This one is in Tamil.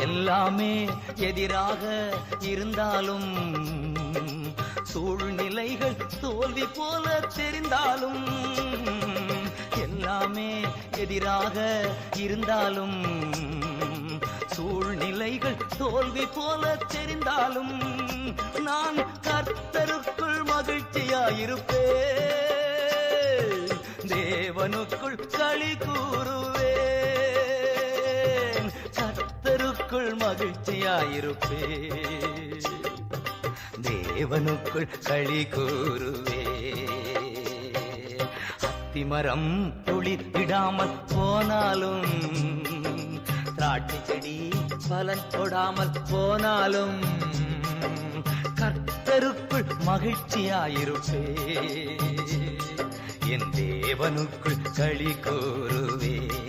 எல்லாமே எதிராக இருந்தாலும் சூழ்நிலைகள் தோல்வி போல தெரிந்தாலும் எல்லாமே எதிராக இருந்தாலும் சூழ்நிலைகள் தோல்வி போல தெரிந்தாலும் நான் கர்த்தருக்குள் மகிழ்ச்சியாயிருப்பேன் தேவனுக்குள் களி கூறுவேன் கர்த்தருக்குள் மகிழ்ச்சியாயிருப்பேன் தேவனுக்குள் களி கூறுவேன் அத்திமரம் துளிர் விடாமல் போனாலும் திராட்சை செடி பலன் கொடாமல் போனாலும் கர்த்தருக்குள் மகிழ்ச்சியாயிருப்பேன் என் தேவனுக்குள் களி கூறுவேன்